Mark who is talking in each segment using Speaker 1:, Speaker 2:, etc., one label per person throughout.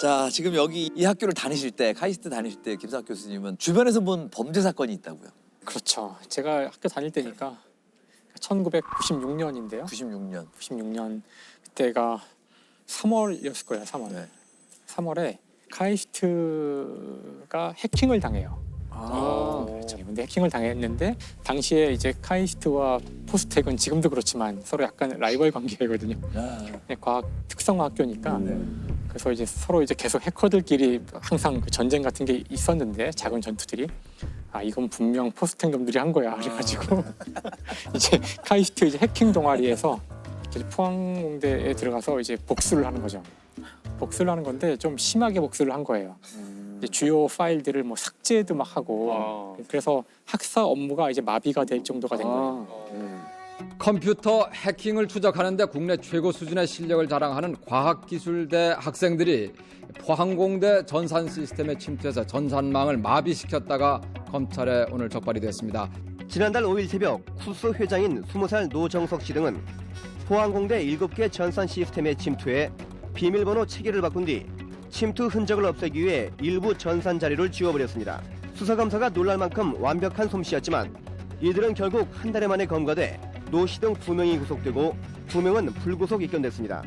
Speaker 1: 자, 지금 여기 이 학교를 다니실 때, 카이스트 다니실 때 김사학 교수님은 주변에서 본 범죄 사건이 있다고요?
Speaker 2: 그렇죠. 제가 학교 다닐 때니까 1996년인데요.
Speaker 1: 96년.
Speaker 2: 96년 그때가 3월이었을 거예요. 3월.
Speaker 1: 네.
Speaker 2: 3월에 카이스트가 해킹을 당해요. 그렇죠. 근데 해킹을 당했는데 당시에 이제 카이스트와 포스텍은 지금도 그렇지만 서로 약간 라이벌 관계거든요. 과학 특성화 학교니까. 그래서 이제 서로 이제 계속 해커들끼리 항상 그 전쟁 같은 게 있었는데 작은 전투들이 이건 분명 포스텍 놈들이 한 거야. 그래가지고 이제 카이스트 이제 해킹 동아리에서 이제 포항공대에 들어가서 이제 복수를 하는 거죠. 복수를 하는 건데 좀 심하게 복수를 한 거예요. 이제 주요 파일들을 뭐 삭제도 막 하고 그래서 학사 업무가 이제 마비가 될 정도가 된 거예요.
Speaker 3: 컴퓨터 해킹을 추적하는데 국내 최고 수준의 실력을 자랑하는 과학기술대 학생들이 포항공대 전산 시스템에 침투해서 전산망을 마비시켰다가 검찰에 오늘 적발이 됐습니다.
Speaker 4: 지난달 5일 새벽 쿠스 회장인 20살 노정석 씨 등은 포항공대 7개 전산 시스템에 침투해 비밀번호 체계를 바꾼 뒤 침투 흔적을 없애기 위해 일부 전산 자료를 지워버렸습니다. 수사검사가 놀랄 만큼 완벽한 솜씨였지만 이들은 결국 한 달 만에 검거돼 노 씨 등 2명이 구속되고 2명은 불구속 입건됐습니다.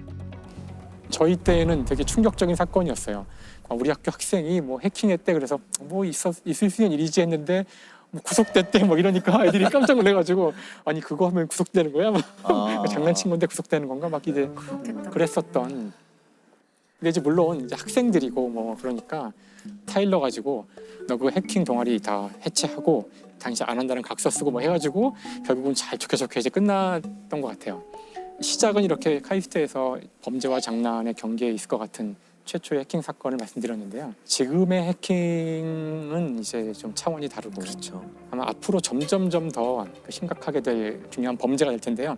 Speaker 2: 저희 때는 되게 충격적인 사건이었어요. 우리 학교 학생이 뭐 해킹했대 그래서 뭐 있을 수 있는 일이지 했는데 뭐 구속됐대 뭐 이러니까 애들이 깜짝 놀래가지고 아니 그거 하면 구속되는 거야? 막 장난친 건데 구속되는 건가? 막 이제 그랬었던. 근데 이제 물론 이제 학생들이고 뭐 그러니까 타일러 가지고 너 그 해킹 동아리 다 해체하고 당시 안 한다는 각서 쓰고 뭐 해가지고 결국은 잘 좋게 이제 끝났던 것 같아요. 시작은 이렇게 카이스트에서 범죄와 장난의 경계에 있을 것 같은 최초의 해킹 사건을 말씀드렸는데요. 지금의 해킹은 이제 좀 차원이 다르고
Speaker 1: 그렇죠.
Speaker 2: 아마 앞으로 점점점 더 심각하게 될 중요한 범죄가 될 텐데요.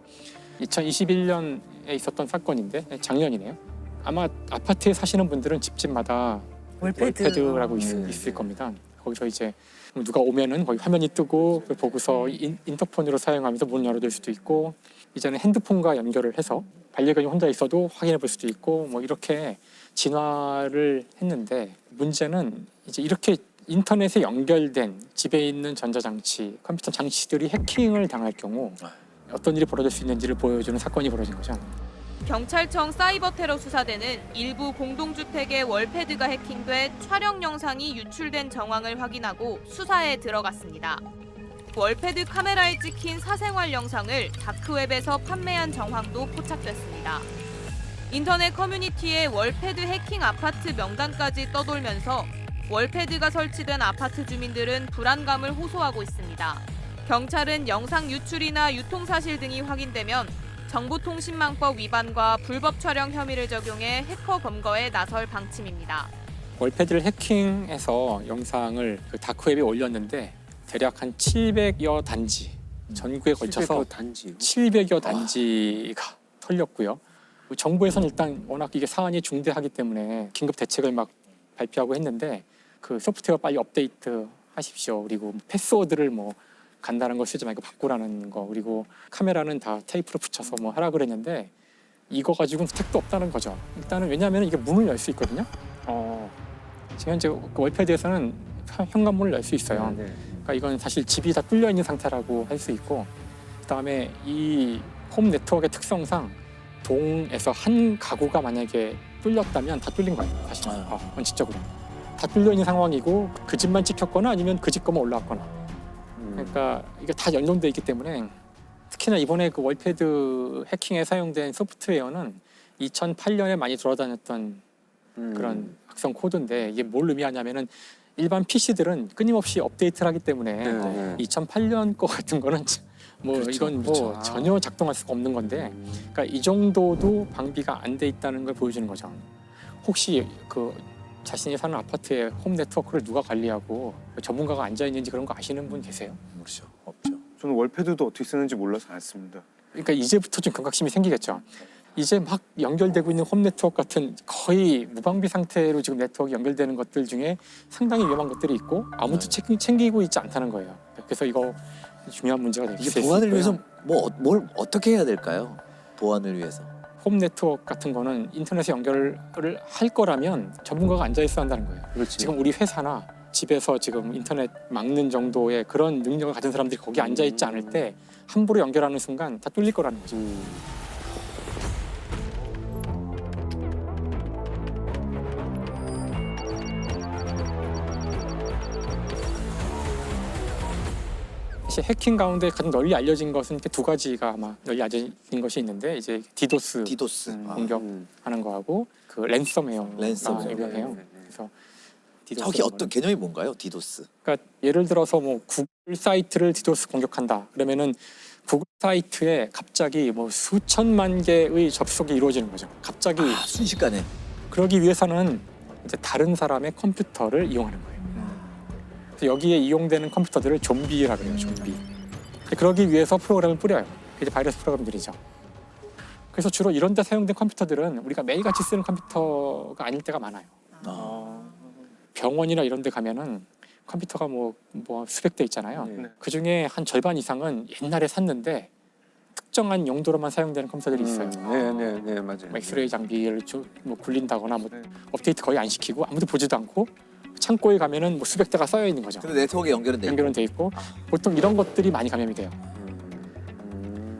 Speaker 2: 2021년에 있었던 사건인데 작년이네요. 아마 아파트에 사시는 분들은 집집마다 월패드라고 있을 겁니다. 거기서 이제 누가 오면은 거기 화면이 뜨고 보고서 인터폰으로 사용하면서 문 열어둘 수도 있고 이제는 핸드폰과 연결을 해서 반려견이 혼자 있어도 확인해 볼 수도 있고 뭐 이렇게 진화를 했는데 문제는 이제 이렇게 인터넷에 연결된 집에 있는 전자장치, 컴퓨터 장치들이 해킹을 당할 경우 어떤 일이 벌어질 수 있는지를 보여주는 사건이 벌어진 거죠.
Speaker 5: 경찰청 사이버 테러 수사대는 일부 공동주택의 월패드가 해킹돼 촬영 영상이 유출된 정황을 확인하고 수사에 들어갔습니다. 월패드 카메라에 찍힌 사생활 영상을 다크웹에서 판매한 정황도 포착됐습니다. 인터넷 커뮤니티에 월패드 해킹 아파트 명단까지 떠돌면서 월패드가 설치된 아파트 주민들은 불안감을 호소하고 있습니다. 경찰은 영상 유출이나 유통 사실 등이 확인되면 정보통신망법 위반과 불법 촬영 혐의를 적용해 해커 검거에 나설 방침입니다.
Speaker 2: 월패드를 해킹해서 영상을 그 다크웹에 올렸는데 대략 한 700여 단지 전국에 걸쳐서 700여 단지가 털렸고요. 정부에서는 일단 워낙 이게 사안이 중대하기 때문에 긴급 대책을 막 발표하고 했는데 그 소프트웨어 빨리 업데이트 하십시오. 그리고 패스워드를 뭐 간단한 걸 쓰지 말고 바꾸라는 거, 그리고 카메라는 다 테이프로 붙여서 뭐 하라 그랬는데 이거 가지고는 택도 없다는 거죠. 일단은 왜냐하면 이게 문을 열 수 있거든요. 지금 현재 그 월패드에서는 현관문을 열 수 있어요. 그러니까 이건 사실 집이 다 뚫려 있는 상태라고 할 수 있고, 그다음에 이 홈 네트워크의 특성상 동에서 한 가구가 만약에 뚫렸다면 다 뚫린 거예요. 사실 원칙적으로 다 뚫려 있는 상황이고 그 집만 찍혔거나 아니면 그 집 거만 올라왔거나. 그러니까 이게 다 연동돼 있기 때문에 특히나 이번에 그 월패드 해킹에 사용된 소프트웨어는 2008년에 많이 돌아다녔던 그런 악성 코드인데 이게 뭘 의미하냐면은 일반 PC들은 끊임없이 업데이트를 하기 때문에 2008년 거 같은 거는 뭐
Speaker 1: 그렇죠.
Speaker 2: 이건 뭐 전혀 작동할 수가 없는 건데 그러니까 이 정도도 방비가 안 돼 있다는 걸 보여주는 거죠. 혹시 그 자신이 사는 아파트의 홈 네트워크를 누가 관리하고 전문가가 앉아 있는지 그런 거 아시는 분 계세요?
Speaker 1: 그렇죠. 없죠.
Speaker 6: 저는 월패드도 어떻게 쓰는지 몰라서 안 씁니다.
Speaker 2: 그러니까 이제부터 좀 경각심이 생기겠죠. 이제 막 연결되고 있는 홈 네트워크 같은 거의 무방비 상태로 지금 네트워크 연결되는 것들 중에 상당히 위험한 것들이 있고 아무도 챙기고 있지 않다는 거예요. 그래서 이거 중요한 문제가 될 수
Speaker 1: 이게
Speaker 2: 있어요.
Speaker 1: 보안을 위해서 뭘 어떻게 해야 될까요? 보안을 위해서.
Speaker 2: 홈 네트워크 같은 거는 인터넷에 연결을 할 거라면 전문가가 앉아 있어야 한다는 거예요.
Speaker 1: 그렇지.
Speaker 2: 지금 우리 회사나 집에서 지금 인터넷 막는 정도의 그런 능력을 가진 사람들이 거기 앉아 있지 않을 때 함부로 연결하는 순간 다 뚫릴 거라는 거죠. 사실 해킹 가운데 가장 널리 알려진 것은 이렇게 두 가지가 아마 널리 알려진 것이 있는데 이제 디도스
Speaker 1: 디도스.
Speaker 2: 공격하는 거하고 그 랜섬웨어가
Speaker 1: 랜섬웨어.
Speaker 2: 유명해요. 그래서 디도스
Speaker 1: 저기 어떤 개념이 뭔가요? 디도스.
Speaker 2: 그러니까 예를 들어서 뭐 구글 사이트를 디도스 공격한다. 그러면은 구글 사이트에 갑자기 뭐 수천만 개의 접속이 이루어지는 거죠. 갑자기
Speaker 1: 순식간에.
Speaker 2: 그러기 위해서는 이제 다른 사람의 컴퓨터를 이용하는 거예요. 그래서 여기에 이용되는 컴퓨터들을 좀비라 그래요. 좀비. 그러기 위해서 프로그램을 뿌려요. 그게 이제 바이러스 프로그램들이죠. 그래서 주로 이런 데 사용된 컴퓨터들은 우리가 매일같이 쓰는 컴퓨터가 아닐 때가 많아요. 병원이나 이런 데 가면은 컴퓨터가 뭐 수백 대 있잖아요.
Speaker 6: 네.
Speaker 2: 그중에 한 절반 이상은 옛날에 샀는데 특정한 용도로만 사용되는 컴퓨터들이 있어요.
Speaker 6: 네, 맞아요.
Speaker 2: 뭐 엑스레이 장비를 뭐 굴린다거나 뭐
Speaker 6: 네.
Speaker 2: 업데이트 거의 안 시키고 아무도 보지도 않고 창고에 가면은 뭐 수백 대가 쌓여 있는 거죠.
Speaker 1: 근데 네트워크에 연결은 돼.
Speaker 2: 연결은 돼 있고 보통 이런 것들이 많이 감염이 돼요.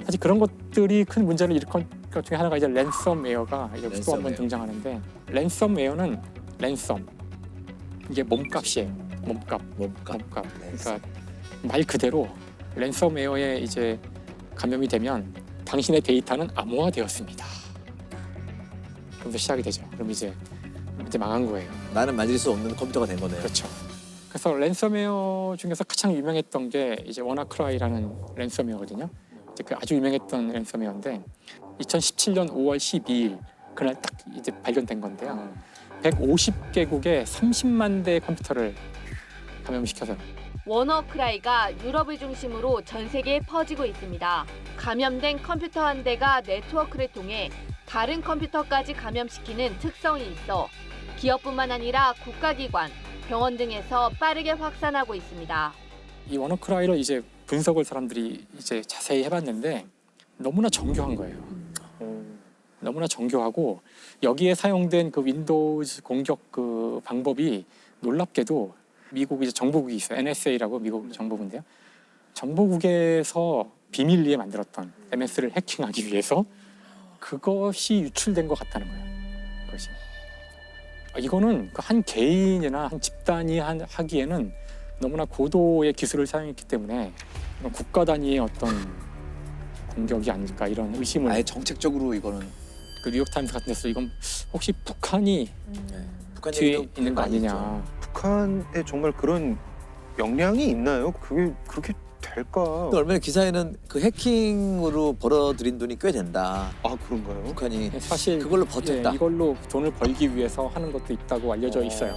Speaker 2: 사실 그런 것들이 큰 문제를 일으킨 것 중에 하나가 이제 랜섬웨어가 이제 또 한번
Speaker 1: 랜섬웨어.
Speaker 2: 등장하는데 랜섬웨어는 랜섬 이게 몸값이에요. 몸값. 그러니까 말 그대로 랜섬웨어에 이제 감염이 되면 당신의 데이터는 암호화되었습니다. 그러면서 시작이 되죠. 그럼 이제 망한 거예요.
Speaker 1: 나는 만질 수 없는 컴퓨터가 된 거네요.
Speaker 2: 그렇죠. 그래서 랜섬웨어 중에서 가장 유명했던 게 이제 워나크라이라는 랜섬웨어거든요. 이제 그 아주 유명했던 랜섬웨어인데 2017년 5월 12일 그날 딱 이제 발견된 건데요. 150개국의 30만 대의 컴퓨터를 감염시켜서
Speaker 5: 워너크라이가 유럽을 중심으로 전 세계에 퍼지고 있습니다. 감염된 컴퓨터 한 대가 네트워크를 통해 다른 컴퓨터까지 감염시키는 특성이 있어 기업뿐만 아니라 국가기관, 병원 등에서 빠르게 확산하고 있습니다.
Speaker 2: 이 워너크라이를 이제 분석을 사람들이 이제 자세히 해봤는데 너무나 정교한 거예요. 너무나 정교하고 여기에 사용된 그 윈도우즈 공격 그 방법이 놀랍게도 미국 이제 정보국이 있어요. NSA라고 미국 정보부인데요. 정보국에서 비밀리에 만들었던 MS를 해킹하기 위해서 그것이 유출된 것 같다는 거예요. 그것이. 이거는 한 개인이나 한 집단이 하기에는 너무나 고도의 기술을 사용했기 때문에 국가 단위의 어떤 공격이 아닐까 이런 의심을
Speaker 1: 아예 정책적으로 이거는
Speaker 2: 그 뉴욕타임스 같은 데서 이건 혹시 북한이
Speaker 1: 북한
Speaker 2: 뒤에
Speaker 1: 얘기도
Speaker 2: 있는 거
Speaker 1: 많이 있죠.
Speaker 2: 아니냐.
Speaker 6: 북한에 정말 그런 역량이 있나요? 그게 그렇게 될까?
Speaker 1: 근데 얼마 전에 기사에는 그 해킹으로 벌어들인 돈이 꽤 된다.
Speaker 6: 아, 그런가요?
Speaker 1: 북한이
Speaker 2: 사실
Speaker 1: 그걸로 버텼다.
Speaker 2: 이걸로 돈을 벌기 위해서 하는 것도 있다고 알려져 있어요.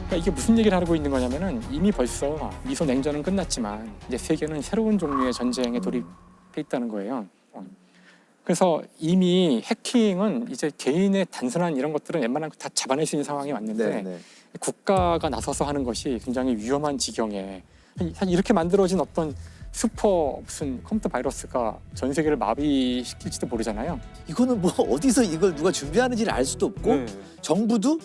Speaker 2: 그러니까 이게 무슨 얘기를 하고 있는 거냐면은 이미 벌써 미소 냉전은 끝났지만 이제 세계는 새로운 종류의 전쟁에 돌입해 있다는 거예요. 그래서 이미 해킹은 이제 개인의 단순한 이런 것들은 웬만한 거 다 잡아낼 수 있는 상황이 왔는데
Speaker 1: 네.
Speaker 2: 국가가 나서서 하는 것이 굉장히 위험한 지경에 사실 이렇게 만들어진 어떤 슈퍼 무슨 컴퓨터 바이러스가 전 세계를 마비시킬지도 모르잖아요.
Speaker 1: 이거는 뭐 어디서 이걸 누가 준비하는지를 알 수도 없고
Speaker 6: 네.
Speaker 1: 정부도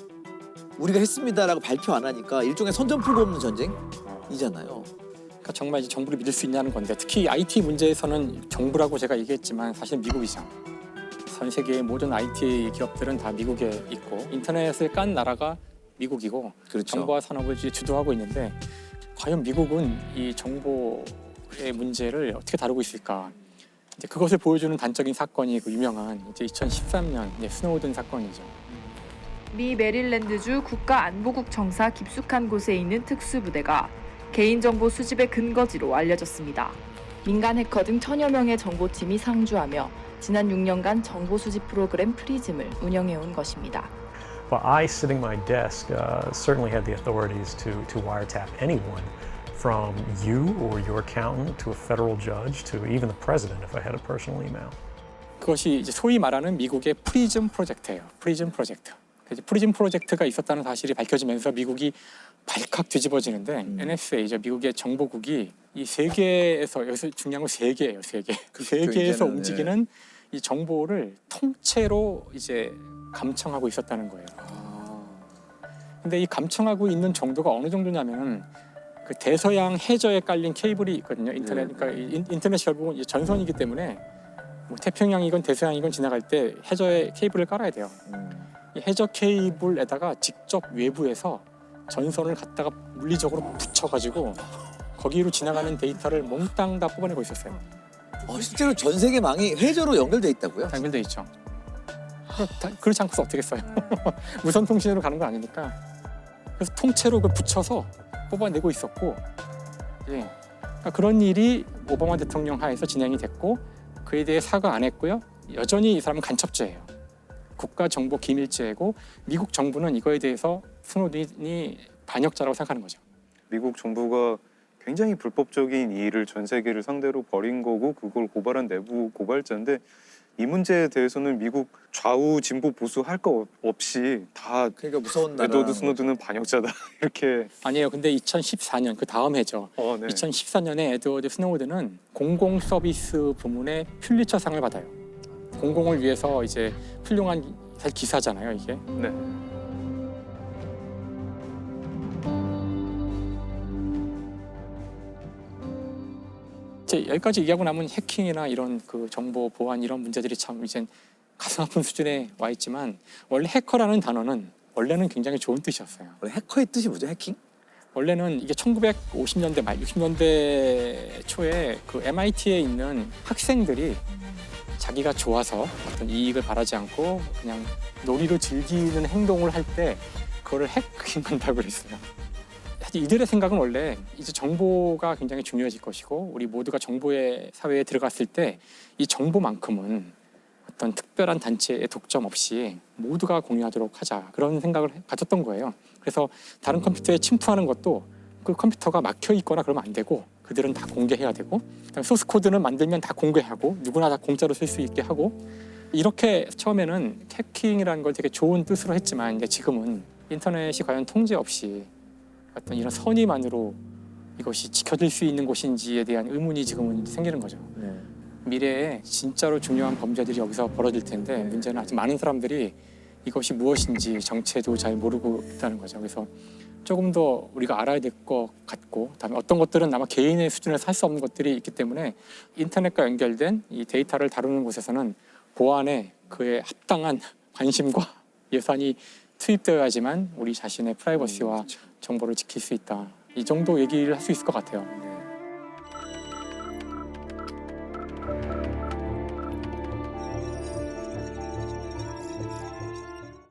Speaker 1: 우리가 했습니다라고 발표 안 하니까 일종의 선전포고 없는 전쟁이잖아요.
Speaker 2: 그러니까 정말 이제 정부를 믿을 수 있냐는 건데 특히 IT 문제에서는 정부라고 제가 얘기했지만 사실 미국이죠. 전 세계의 모든 IT 기업들은 다 미국에 있고 인터넷을 깐 나라가 미국이고
Speaker 1: 그렇죠.
Speaker 2: 정보화 산업을 이제 주도하고 있는데 과연 미국은 이 정보의 문제를 어떻게 다루고 있을까? 이제 그것을 보여주는 단적인 사건이 그 유명한 이제 2013년 이제 스노우든 사건이죠.
Speaker 7: 미 메릴랜드주 국가안보국 정사 깊숙한 곳에 있는 특수부대가 개인정보 수집의 근거지로 알려졌습니다. 민간 해커 등 천여 명의 정보팀이 상주하며 지난 6년간 정보 수집 프로그램 프리즘을 운영해온 것입니다.
Speaker 8: Well, I, sitting my desk, certainly had the authorities to wiretap anyone, from you or your accountant to a federal judge to even the president if I had a personal email.
Speaker 2: 그것이 이제 소위 말하는 미국의 프리즘 프로젝트예요. 프리즘 프로젝트. 프리즘 프로젝트가 있었다는 사실이 밝혀지면서 미국이 발칵 뒤집어지는데 NSA, 미국의 정보국이 이 세계에서, 여기서 중요한 건 세계예요, 세계. 그 세계에서
Speaker 1: 이제는,
Speaker 2: 움직이는 이 정보를 통째로 이제 감청하고 있었다는 거예요. 근데 이 감청하고 있는 정도가 어느 정도냐면 그 대서양 해저에 깔린 케이블이 있거든요. 인터넷, 그러니까 인터넷 결국은 이제 전선이기 때문에 뭐 태평양이건 대서양이건 지나갈 때 해저에 케이블을 깔아야 돼요. 이 해저 케이블에다가 직접 외부에서 전선을 갖다가 물리적으로 붙여가지고 거기로 지나가는 데이터를 몽땅 다 뽑아내고 있었어요.
Speaker 1: 실제로 전 세계 망이 해저로 연결돼 있다고요?
Speaker 2: 연결돼 있죠. 그렇지 않고서 어떻게 써요? 무선 통신으로 가는 거 아니니까. 그래서 통째로 그걸 붙여서 뽑아내고 있었고, 예. 그러니까 그런 일이 오바마 대통령 하에서 진행이 됐고, 그에 대해 사과 안 했고요. 여전히 이 사람은 간첩죄예요. 국가정보기밀죄고 미국 정부는 이거에 대해서 스노든이 반역자라고 생각하는 거죠.
Speaker 6: 미국 정부가 굉장히 불법적인 일을 전 세계를 상대로 벌인 거고 그걸 고발한 내부 고발자인데 이 문제에 대해서는 미국 좌우 진보 보수 할 거 없이 다
Speaker 1: 그러니까 무서운 나라.
Speaker 6: 에드워드 스노든은 반역자다 이렇게.
Speaker 2: 아니에요. 근데 2014년 그 다음 해죠.
Speaker 6: 네.
Speaker 2: 2014년에 에드워드 스노든은 공공 서비스 부문의 퓰리처상을 받아요. 공공을 위해서 이제 훌륭한 기사잖아요, 이게.
Speaker 6: 네.
Speaker 2: 여기까지 얘기하고 나면 해킹이나 이런 그 정보 보안 이런 문제들이 참 이젠 가슴 아픈 수준에 와 있지만 원래 해커라는 단어는 원래는 굉장히 좋은 뜻이었어요.
Speaker 1: 원래 해커의 뜻이 뭐죠? 해킹?
Speaker 2: 원래는 이게 1950년대 말 60년대 초에 그 MIT에 있는 학생들이 자기가 좋아서 어떤 이익을 바라지 않고 그냥 놀이로 즐기는 행동을 할 때 그거를 해킹한다고 그랬어요. 사실 이들의 생각은 원래 이제 정보가 굉장히 중요해질 것이고 우리 모두가 정보의 사회에 들어갔을 때 이 정보만큼은 어떤 특별한 단체의 독점 없이 모두가 공유하도록 하자 그런 생각을 가졌던 거예요. 그래서 다른 컴퓨터에 침투하는 것도 그 컴퓨터가 막혀 있거나 그러면 안 되고 그들은 다 공개해야 되고 소스 코드는 만들면 다 공개하고 누구나 다 공짜로 쓸 수 있게 하고 이렇게 처음에는 해킹이라는 걸 되게 좋은 뜻으로 했지만 이제 지금은 인터넷이 과연 통제 없이 어떤 이런 선의만으로 이것이 지켜질 수 있는 곳인지에 대한 의문이 지금은 생기는 거죠. 미래에 진짜로 중요한 범죄들이 여기서 벌어질 텐데 문제는 아직 많은 사람들이 이것이 무엇인지 정체도 잘 모르고 있다는 거죠. 그래서 조금 더 우리가 알아야 될 것 같고 그다음에 어떤 것들은 아마 개인의 수준에서 할 수 없는 것들이 있기 때문에 인터넷과 연결된 이 데이터를 다루는 곳에서는 보안에 그에 합당한 관심과 예산이 투입되어야지만 우리 자신의 프라이버시와 정보를 지킬 수 있다. 이 정도 얘기를 할 수 있을 것 같아요.